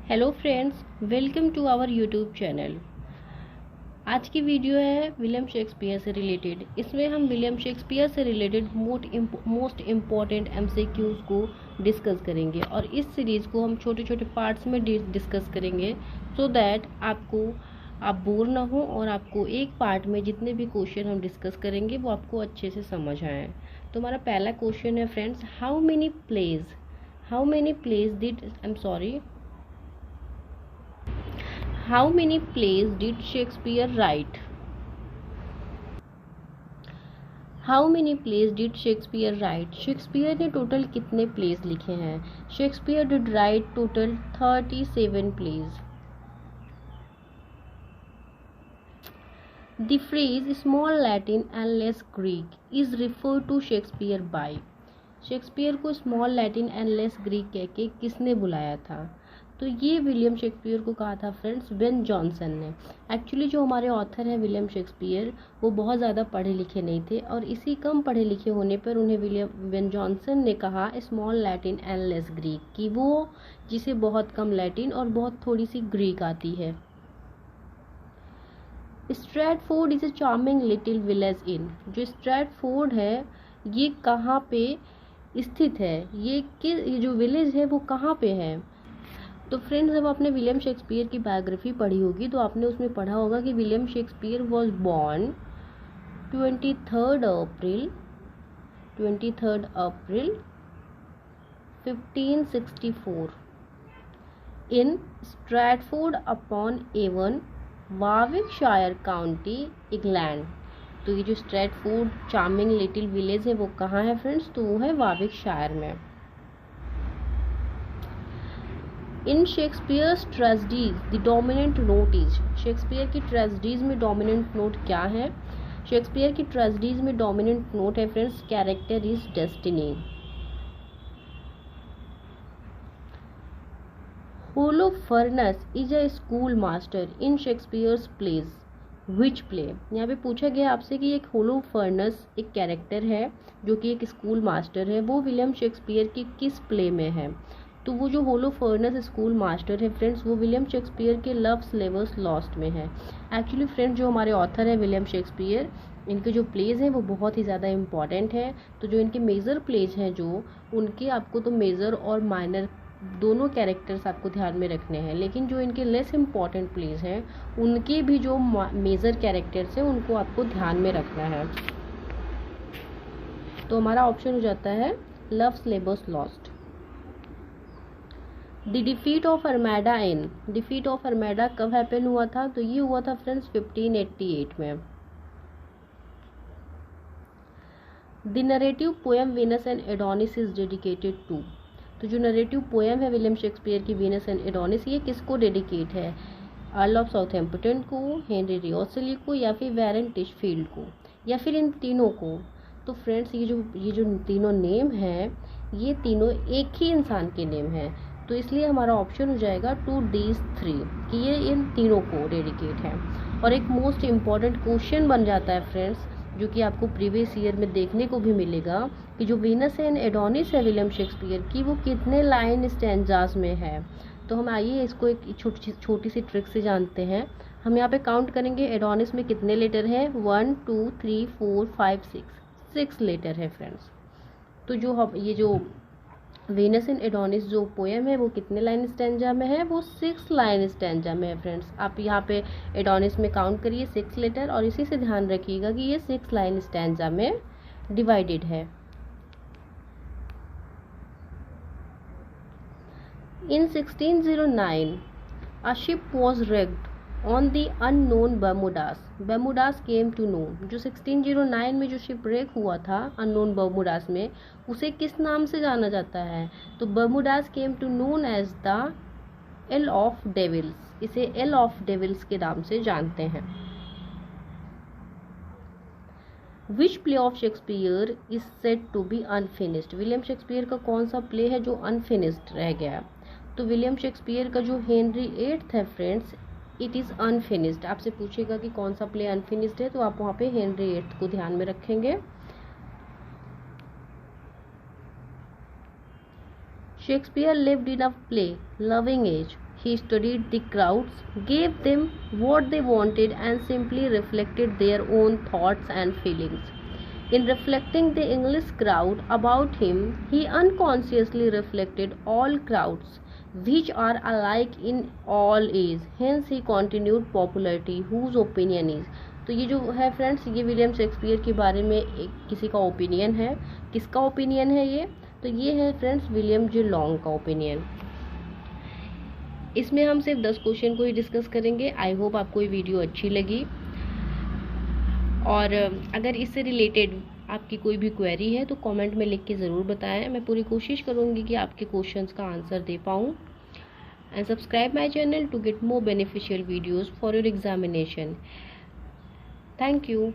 Hello friends, welcome to our YouTube channel. आज की video है विलियम शेक्सपियर से रिलेटेड। इसमें हम विलियम शेक्सपियर से रिलेटेड मोस्ट इम्पॉर्टेंट एमसीक्यूज को डिस्कस करेंगे और इस सीरीज़ को हम छोटे छोटे पार्ट्स में डिस्कस करेंगे सो दैट आप बोर ना हो और आपको एक पार्ट में जितने भी क्वेश्चन हम डिस्कस करेंगे वो आपको अच्छे से समझ आए। तो हमारा पहला क्वेश्चन है friends, how many plays did Shakespeare write? How many plays did Shakespeare write? Shakespeare ने टोटल कितने प्लेज लिखे हैं? Shakespeare did write total 37 plays. The phrase small Latin and less Greek is refer to Shakespeare by. Shakespeare को small Latin and less Greek कह के किसने बुलाया था? तो ये विलियम शेक्सपियर को कहा था फ्रेंड्स बेन जॉनसन ने। एक्चुअली जो हमारे ऑथर हैं विलियम शेक्सपियर, वो बहुत ज़्यादा पढ़े लिखे नहीं थे और इसी कम पढ़े लिखे होने पर उन्हें बेन जॉनसन ने कहा small Latin and less Greek, कि वो जिसे बहुत कम लैटिन और बहुत थोड़ी सी ग्रीक आती है। Stratford is a charming little village in. जो स्ट्रैटफोर्ड है ये कहाँ पे स्थित है? ये जो विलेज है वो कहाँ पे है? तो फ्रेंड्स, जब आपने विलियम शेक्सपियर की बायोग्राफी पढ़ी होगी तो आपने उसमें पढ़ा होगा कि William Shakespeare was born 23 April 1564 in Stratford upon Avon, Warwickshire county, England. तो ये जो स्ट्रैटफोर्ड चार्मिंग लिटिल विलेज है वो कहाँ है फ्रेंड्स? तो वो है वार्विकशायर में। In Shakespeare's tragedies the dominant note is. Shakespeare की ट्रेजेडीज में डोमिनेंट नोट क्या है? शेक्सपियर की ट्रेजेडीज में डोमिनेंट नोट है friends character is destiny. Holofernes is a schoolmaster in Shakespeare's plays, which play? यहाँ पे पूछा गया आपसे कि एक होलोफर्नस एक कैरेक्टर है जो कि एक स्कूल मास्टर है, वो विलियम शेक्सपियर की किस प्ले में है? तो वो जो होलोफर्नस स्कूल मास्टर है फ्रेंड्स वो विलियम शेक्सपियर के लव स्लेवर्स लॉस्ट में है। एक्चुअली फ्रेंड्स, जो हमारे ऑथर है विलियम शेक्सपियर, इनके जो प्लेज हैं वो बहुत ही ज़्यादा इंपॉर्टेंट हैं। तो जो इनके मेजर प्लेज हैं जो उनके आपको तो मेजर और माइनर दोनों कैरेक्टर्स आपको ध्यान में रखने हैं, लेकिन जो इनके लेस इम्पॉर्टेंट प्लेज हैं उनके भी जो मेजर कैरेक्टर्स हैं उनको आपको ध्यान में रखना है। तो हमारा ऑप्शन हो जाता है love's labour's lost. The defeat of Armada in. Defeat of Armada कब हैपन हुआ था? तो ये हुआ था फ्रेंड्स 1588 में। The narrative poem Venus and Adonis is dedicated to. तो जो नरेटिव पोएम है विलियम शेक्सपियर की वीनस एंड एडोनिस, ये किसको डेडिकेट है? अर्ल ऑफ साउथहैम्पटन को, हेनरी रियोसली को, या फिर वैरेन टिशफील्ड को, या फिर इन तीनों को? तो फ्रेंड्स, ये जो तीनों नेम हैं ये तीनों एक ही इंसान के नेम हैं, तो इसलिए हमारा ऑप्शन हो जाएगा 2D3 कि ये इन तीनों को डेडिकेट है। और एक मोस्ट इम्पॉर्टेंट क्वेश्चन बन जाता है फ्रेंड्स जो कि आपको प्रीवियस ईयर में देखने को भी मिलेगा कि जो वीनस एंड एडोनिस है विलियम शेक्सपियर की वो कितने लाइन स्टैंजास में है। तो हम आइए इसको एक छोटी सी ट्रिक से जानते हैं। हम यहाँ पे काउंट करेंगे एडोनिस में कितने लेटर हैं। 1 2 3 4 5 6 लेटर है फ्रेंड्स। तो ये जो वीनस एंड एडोनिस जो पोएम है वो कितने लाइन स्टैंजा में है? वो 6 लाइन स्टैंजा में है फ्रेंड्स। आप यहाँ पे एडोनिस में काउंट करिए 6 लेटर और इसी से ध्यान रखिएगा कि ये 6 लाइन स्टैंजा में डिवाइडेड है। इन 1609 a ship was wrecked on the unknown Bermudas. Bermudas came to know. जो 1609 में जो शिप ब्रेक हुआ था अननोन बर्मुडास में, उसे किस नाम से जाना जाता है? तो Bermudas came to known as the isle of devils. इसे एल ऑफ डेविल्स के नाम से जानते हैं। Which play of Shakespeare is said to be unfinished. William Shakespeare का कौन सा प्ले है जो अनफिनिश्ड रह गया? तो विलियम शेक्सपियर का जो हेनरी 8 है फ्रेंड्स, इट इज़ अनफिनिश्ड। आपसे पूछेगा कि कौन सा प्ले अनफिनिश्ड है तो आप वहाँ पे हेनरी 8 को ध्यान में रखेंगे। Shakespeare lived in a play loving age He studied the crowds, gave them what they wanted, and simply reflected their own thoughts and feelings. In reflecting the English crowd about him, he unconsciously reflected all crowds, which are alike in all age. Hence he continued popularity, whose opinion is. तो ये जो है friends, ये William Shakespeare के बारे में किसी का ओपिनियन है. किसका ओपिनियन है ये? तो ये है फ्रेंड्स विलियम जे लॉन्ग का ओपिनियन. इसमें हम सिर्फ 10 क्वेश्चन को ही डिस्कस करेंगे. आई होप आपको ये वीडियो अच्छी लगी, और अगर इससे रिलेटेड आपकी कोई भी क्वेरी है तो कमेंट में लिख के ज़रूर बताएं. मैं पूरी कोशिश करूँगी कि आपके क्वेश्चंस का आंसर दे पाऊँ. And subscribe my channel to get more beneficial videos for your examination. Thank you.